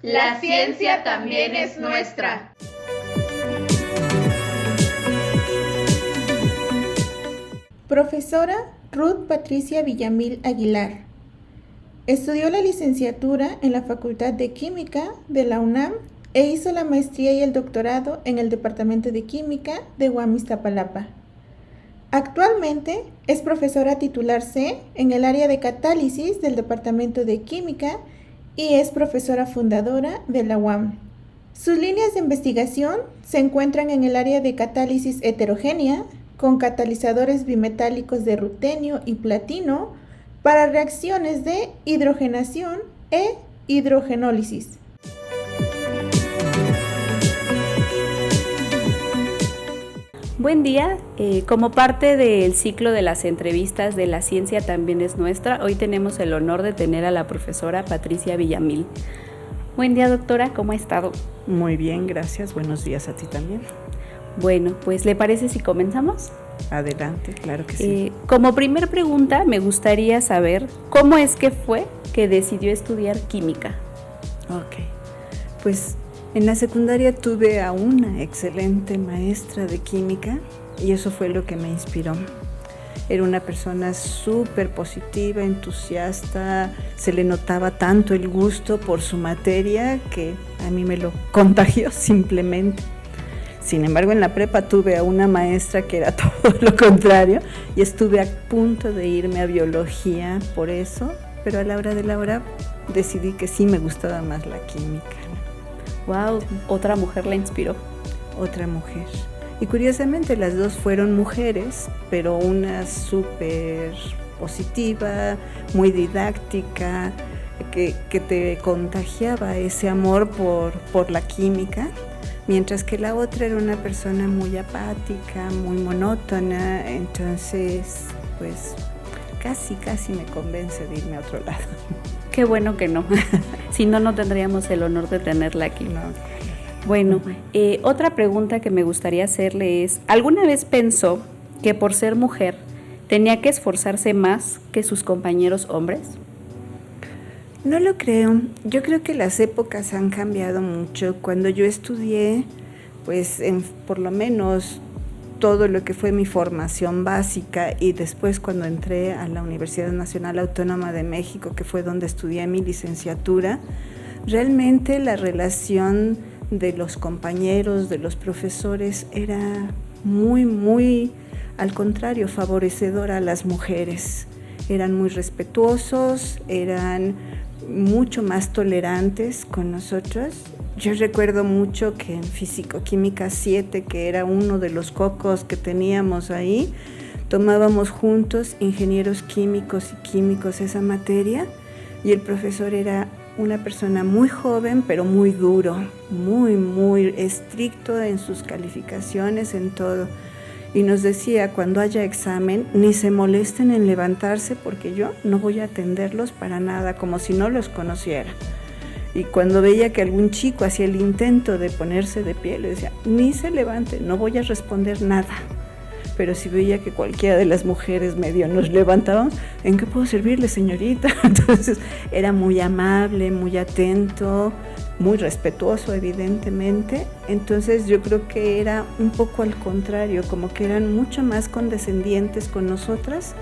La ciencia también es nuestra. Profesora Ruth Patricia Villamil Aguilar. Estudió la licenciatura en la Facultad de Química de la UNAM e hizo la maestría y el doctorado en el Departamento de Química de UAM Iztapalapa. Actualmente es profesora titular C en el área de catálisis del Departamento de Química y es profesora fundadora de la UAM. Sus líneas de investigación se encuentran en el área de catálisis heterogénea, con catalizadores bimetálicos de rutenio y platino para reacciones de hidrogenación e hidrogenólisis. Buen día, como parte del ciclo de las entrevistas de La Ciencia También es Nuestra, hoy tenemos el honor de tener a la profesora Patricia Villamil. Buen día, doctora, ¿cómo ha estado? Muy bien, gracias, buenos días a ti también. Bueno, pues ¿le parece si comenzamos? Adelante, claro que sí. Como primer pregunta, me gustaría saber cómo es que fue que decidió estudiar química. Ok, pues en la secundaria tuve a una excelente maestra de química y eso fue lo que me inspiró. Era una persona súper positiva, entusiasta, se le notaba tanto el gusto por su materia que a mí me lo contagió simplemente. Sin embargo, en la prepa tuve a una maestra que era todo lo contrario y estuve a punto de irme a biología por eso, pero a la hora de la hora decidí que sí me gustaba más la química. Wow, otra mujer la inspiró. Otra mujer. Y curiosamente las dos fueron mujeres, pero una súper positiva, muy didáctica, que te contagiaba ese amor por la química. Mientras que la otra era una persona muy apática, muy monótona, entonces pues casi me convence de irme a otro lado. Qué bueno que no, si no, no tendríamos el honor de tenerla aquí. No. Bueno, otra pregunta que me gustaría hacerle es, ¿alguna vez pensó que por ser mujer tenía que esforzarse más que sus compañeros hombres? No lo creo. Yo creo que las épocas han cambiado mucho. Cuando yo estudié, pues por lo menos todo lo que fue mi formación básica y después cuando entré a la Universidad Nacional Autónoma de México, que fue donde estudié mi licenciatura, realmente la relación de los compañeros, de los profesores, era muy, al contrario, favorecedora a las mujeres. Eran muy respetuosos, eran mucho más tolerantes con nosotros. Yo recuerdo mucho que en Físico-Química 7, que era uno de los cocos que teníamos ahí, tomábamos juntos ingenieros químicos y químicos esa materia y el profesor era una persona muy joven pero muy duro, muy estricto en sus calificaciones, en todo. Y nos decía, cuando haya examen, ni se molesten en levantarse porque yo no voy a atenderlos para nada, como si no los conociera. Y cuando veía que algún chico hacía el intento de ponerse de pie, le decía, ni se levante, no voy a responder nada. Pero si veía que cualquiera de las mujeres medio nos levantábamos, ¿en qué puedo servirle, señorita? Entonces era muy amable, muy atento, muy respetuoso, evidentemente. Entonces yo creo que era un poco al contrario, como que eran mucho más condescendientes con nosotras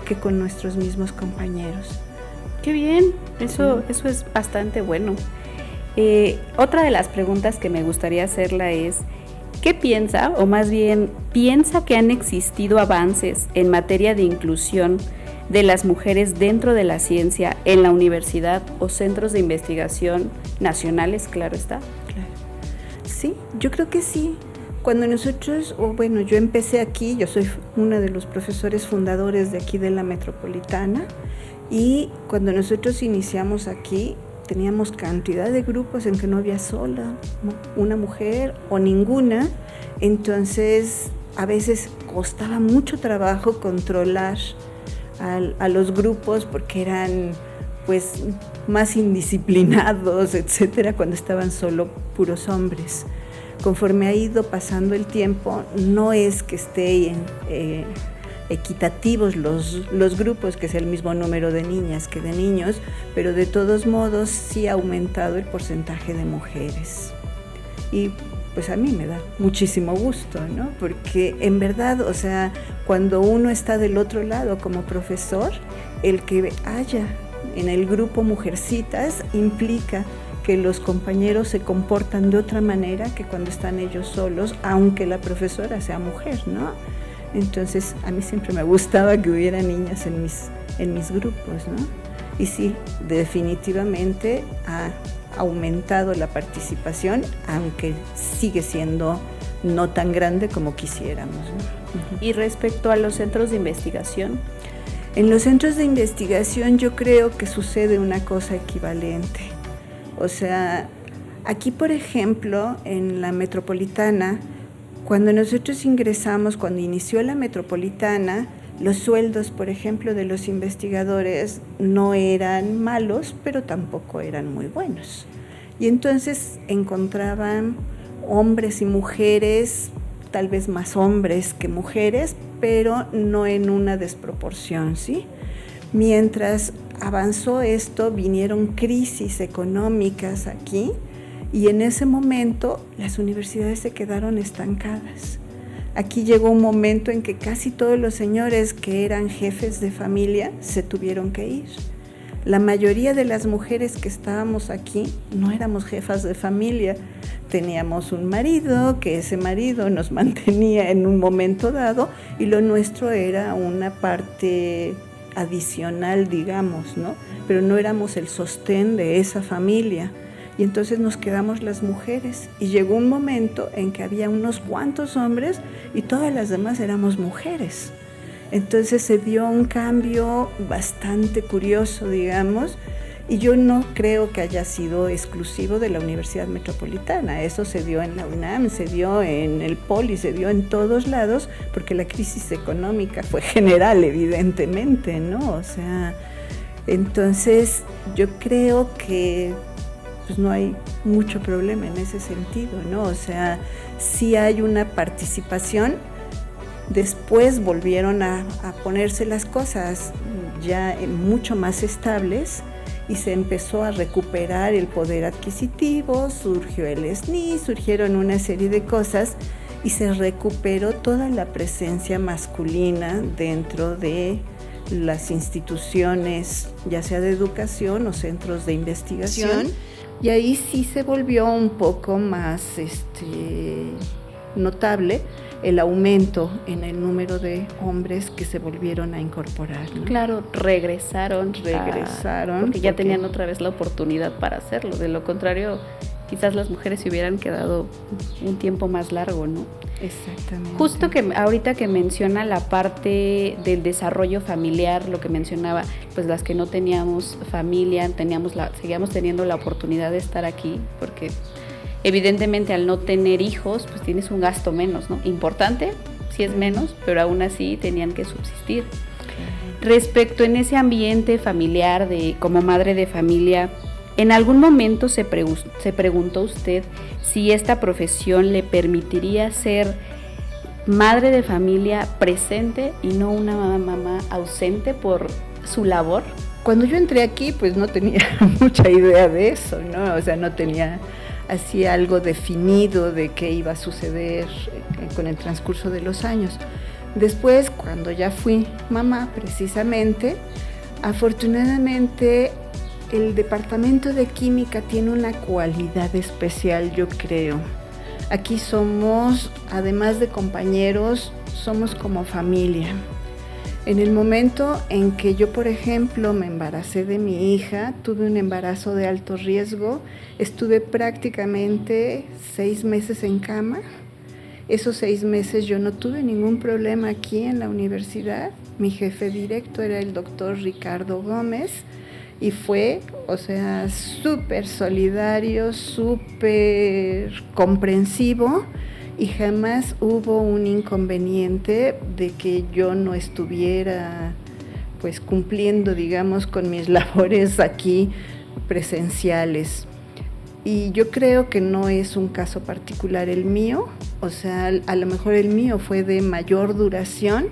que con nuestros mismos compañeros. Qué bien, eso es bastante bueno. Otra de las preguntas que me gustaría hacerla es, ¿qué piensa, o más bien piensa que han existido avances en materia de inclusión de las mujeres dentro de la ciencia en la universidad o centros de investigación nacionales, claro está? Claro. Sí, yo creo que sí. Cuando nosotros, yo empecé aquí, yo soy una de los profesores fundadores de aquí de la Metropolitana, y cuando nosotros iniciamos aquí, teníamos cantidad de grupos en que no había sola una mujer o ninguna, entonces a veces costaba mucho trabajo controlar a los grupos porque eran pues más indisciplinados, etcétera, cuando estaban solo puros hombres. Conforme ha ido pasando el tiempo, no es que esté equitativos los grupos, que es el mismo número de niñas que de niños, pero de todos modos sí ha aumentado el porcentaje de mujeres. Y pues a mí me da muchísimo gusto, ¿no? Porque en verdad, o sea, cuando uno está del otro lado como profesor, el que haya en el grupo mujercitas implica que los compañeros se comportan de otra manera que cuando están ellos solos, aunque la profesora sea mujer, ¿no? Entonces, a mí siempre me gustaba que hubiera niñas en mis grupos, ¿no? Y sí, definitivamente ha aumentado la participación, aunque sigue siendo no tan grande como quisiéramos, ¿no? Y respecto a los centros de investigación, en los centros de investigación yo creo que sucede una cosa equivalente. O sea, aquí por ejemplo, en la Metropolitana, cuando nosotros ingresamos, cuando inició la Metropolitana, los sueldos, por ejemplo, de los investigadores no eran malos, pero tampoco eran muy buenos. Y entonces encontraban hombres y mujeres, tal vez más hombres que mujeres, pero no en una desproporción, ¿sí? Mientras avanzó esto, vinieron crisis económicas aquí, y en ese momento las universidades se quedaron estancadas. Aquí llegó un momento en que casi todos los señores que eran jefes de familia se tuvieron que ir. La mayoría de las mujeres que estábamos aquí no éramos jefas de familia. Teníamos un marido, que ese marido nos mantenía en un momento dado, y lo nuestro era una parte adicional, digamos, ¿no? Pero no éramos el sostén de esa familia. Y entonces nos quedamos las mujeres, y llegó un momento en que había unos cuantos hombres y todas las demás éramos mujeres. Entonces se dio un cambio bastante curioso, digamos, y yo no creo que haya sido exclusivo de la Universidad Metropolitana. Eso se dio en la UNAM, se dio en el Poli, se dio en todos lados, porque la crisis económica fue general, evidentemente, ¿no? O sea, entonces yo creo que pues no hay mucho problema en ese sentido, ¿no? O sea, sí hay una participación. Después volvieron a ponerse las cosas ya mucho más estables y se empezó a recuperar el poder adquisitivo, surgió el SNI, surgieron una serie de cosas y se recuperó toda la presencia masculina dentro de las instituciones, ya sea de educación o centros de investigación. Y ahí sí se volvió un poco más notable el aumento en el número de hombres que se volvieron a incorporar, ¿no? Claro, regresaron porque ya tenían otra vez la oportunidad para hacerlo. De lo contrario, quizás las mujeres se hubieran quedado un tiempo más largo, ¿no? Exactamente. Justo que ahorita que menciona la parte del desarrollo familiar, lo que mencionaba, pues las que no teníamos familia, seguíamos teniendo la oportunidad de estar aquí, porque evidentemente al no tener hijos, pues tienes un gasto menos, ¿no? Importante, sí es menos, pero aún así tenían que subsistir. Respecto en ese ambiente familiar, como madre de familia, ¿en algún momento se preguntó usted si esta profesión le permitiría ser madre de familia presente y no una mamá ausente por su labor? Cuando yo entré aquí, pues no tenía mucha idea de eso, ¿no? O sea, no tenía así algo definido de qué iba a suceder con el transcurso de los años. Después, cuando ya fui mamá, precisamente, afortunadamente, el departamento de química tiene una cualidad especial, yo creo. Aquí somos, además de compañeros, somos como familia. En el momento en que yo, por ejemplo, me embaracé de mi hija, tuve un embarazo de alto riesgo, estuve prácticamente 6 meses en cama. Esos 6 meses yo no tuve ningún problema aquí en la universidad. Mi jefe directo era el doctor Ricardo Gómez y fue, o sea, súper solidario, súper comprensivo. Y jamás hubo un inconveniente de que yo no estuviera pues cumpliendo, digamos, con mis labores aquí presenciales. Y yo creo que no es un caso particular el mío, o sea, a lo mejor el mío fue de mayor duración.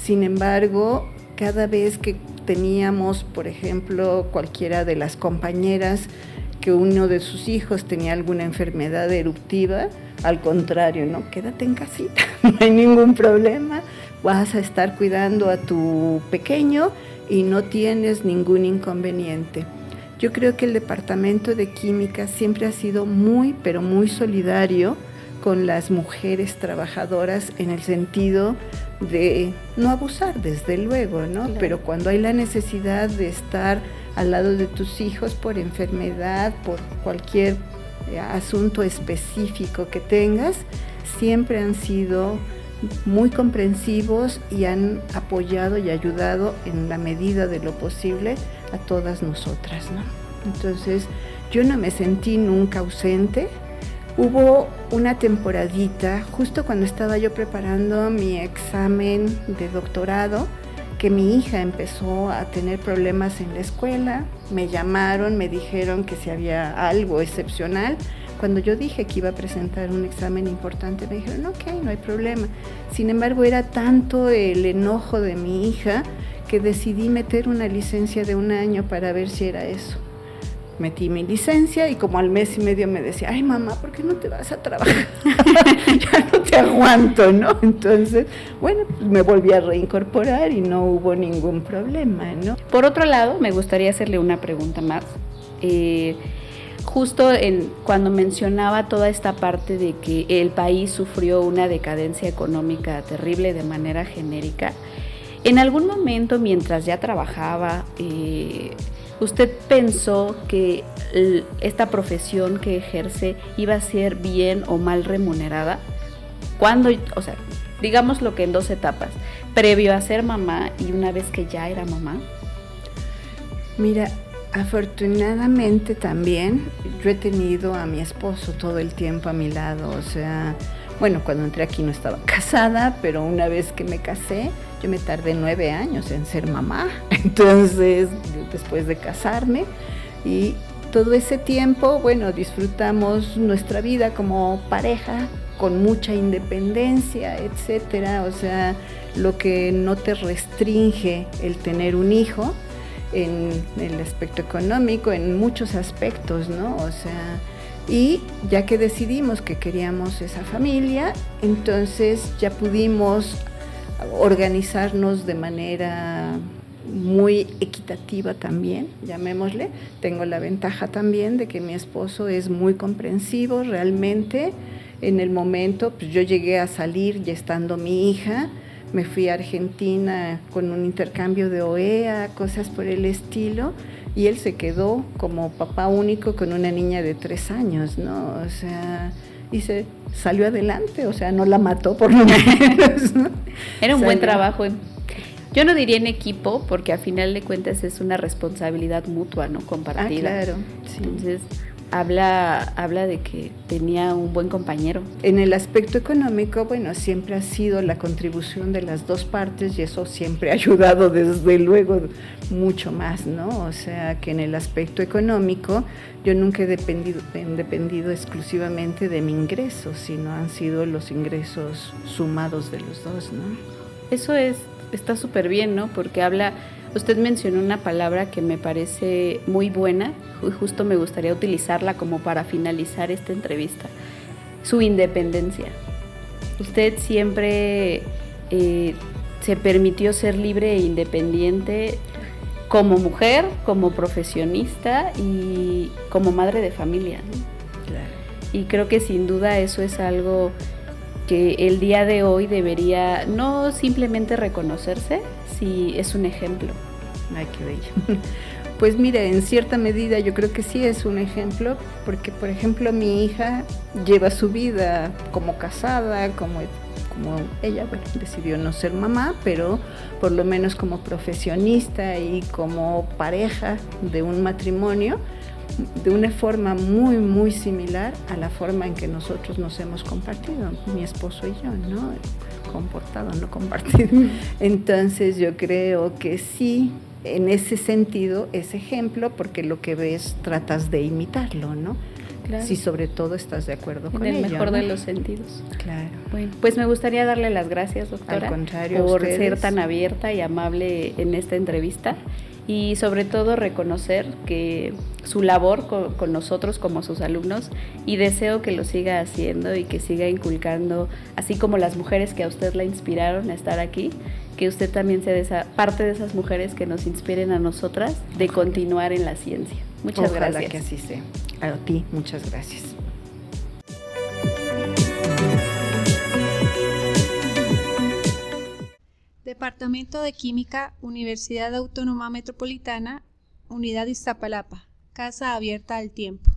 Sin embargo, cada vez que teníamos, por ejemplo, cualquiera de las compañeras, que uno de sus hijos tenía alguna enfermedad eruptiva, al contrario, ¿no? Quédate en casita, no hay ningún problema, vas a estar cuidando a tu pequeño y no tienes ningún inconveniente. Yo creo que el departamento de química siempre ha sido muy, pero muy solidario con las mujeres trabajadoras en el sentido de no abusar, desde luego, ¿no? Claro. Pero cuando hay la necesidad de estar al lado de tus hijos por enfermedad, por cualquier asunto específico que tengas, siempre han sido muy comprensivos y han apoyado y ayudado en la medida de lo posible a todas nosotras, ¿no? Entonces, yo no me sentí nunca ausente. Hubo una temporadita, justo cuando estaba yo preparando mi examen de doctorado, que mi hija empezó a tener problemas en la escuela. Me llamaron, me dijeron que si había algo excepcional. Cuando yo dije que iba a presentar un examen importante, me dijeron, ok, no hay problema. Sin embargo, era tanto el enojo de mi hija que decidí meter una licencia de 1 año para ver si era eso. Metí mi licencia y como al mes y medio me decía, ay mamá, ¿por qué no te vas a trabajar? Ya no te aguanto, ¿no? Entonces, bueno, me volví a reincorporar y no hubo ningún problema, ¿no? Por otro lado, me gustaría hacerle una pregunta más. Justo cuando mencionaba toda esta parte de que el país sufrió una decadencia económica terrible de manera genérica, ¿en algún momento mientras ya trabajaba, usted pensó que esta profesión que ejerce iba a ser bien o mal remunerada? ¿Cuándo? O sea, digámoslo que en 2 etapas, previo a ser mamá y una vez que ya era mamá. Mira, afortunadamente también yo he tenido a mi esposo todo el tiempo a mi lado, o sea, bueno, cuando entré aquí no estaba casada, pero una vez que me casé, yo me tardé 9 años en ser mamá, entonces después de casarme, y todo ese tiempo, bueno, disfrutamos nuestra vida como pareja, con mucha independencia, etcétera, o sea, lo que no te restringe el tener un hijo en el aspecto económico, en muchos aspectos, ¿no? O sea, y ya que decidimos que queríamos esa familia, entonces ya pudimos organizarnos de manera muy equitativa también, llamémosle. Tengo la ventaja también de que mi esposo es muy comprensivo realmente. En el momento, pues yo llegué a salir ya estando mi hija, me fui a Argentina con un intercambio de OEA, cosas por el estilo, y él se quedó como papá único con una niña de 3 años, ¿no? O sea, y se salió adelante, o sea, no la mató por lo menos, ¿no? Era un buen trabajo. Yo no diría en equipo, porque a final de cuentas es una responsabilidad mutua, ¿no? Compartida. Ah, claro, sí. Entonces, habla de que tenía un buen compañero. En el aspecto económico, bueno, siempre ha sido la contribución de las 2 partes y eso siempre ha ayudado desde luego mucho más, ¿no? O sea, que en el aspecto económico yo nunca he dependido exclusivamente de mi ingreso, sino han sido los ingresos sumados de los 2, ¿no? Eso está súper bien, ¿no? Porque usted mencionó una palabra que me parece muy buena y justo me gustaría utilizarla como para finalizar esta entrevista. Su independencia. Usted siempre se permitió ser libre e independiente como mujer, como profesionista y como madre de familia, ¿no? Claro. Y creo que sin duda eso es algo que el día de hoy debería no simplemente reconocerse, si es un ejemplo. Ay, qué bello. Pues mira, en cierta medida yo creo que sí es un ejemplo, porque por ejemplo mi hija lleva su vida como casada, como ella, bueno, decidió no ser mamá, pero por lo menos como profesionista y como pareja de un matrimonio, de una forma muy, muy similar a la forma en que nosotros nos hemos compartido, mi esposo y yo, ¿no? Comportado, no compartido. Entonces yo creo que sí, en ese sentido es ejemplo, porque lo que ves tratas de imitarlo, ¿no? Claro. si sobre todo estás de acuerdo con En el ello, mejor ¿no? de los sentidos. Claro. Bueno, pues me gustaría darle las gracias, doctora, Al contrario, por a ustedes. ser tan abierta y amable en esta entrevista y sobre todo reconocer que su labor con nosotros como sus alumnos, y deseo que lo siga haciendo y que siga inculcando, así como las mujeres que a usted la inspiraron a estar aquí, que usted también sea parte de esas mujeres que nos inspiren a nosotras de continuar en la ciencia. Muchas Ojalá gracias. que así sea. A ti, muchas gracias. Departamento de Química, Universidad Autónoma Metropolitana, Unidad Iztapalapa, Casa Abierta al Tiempo.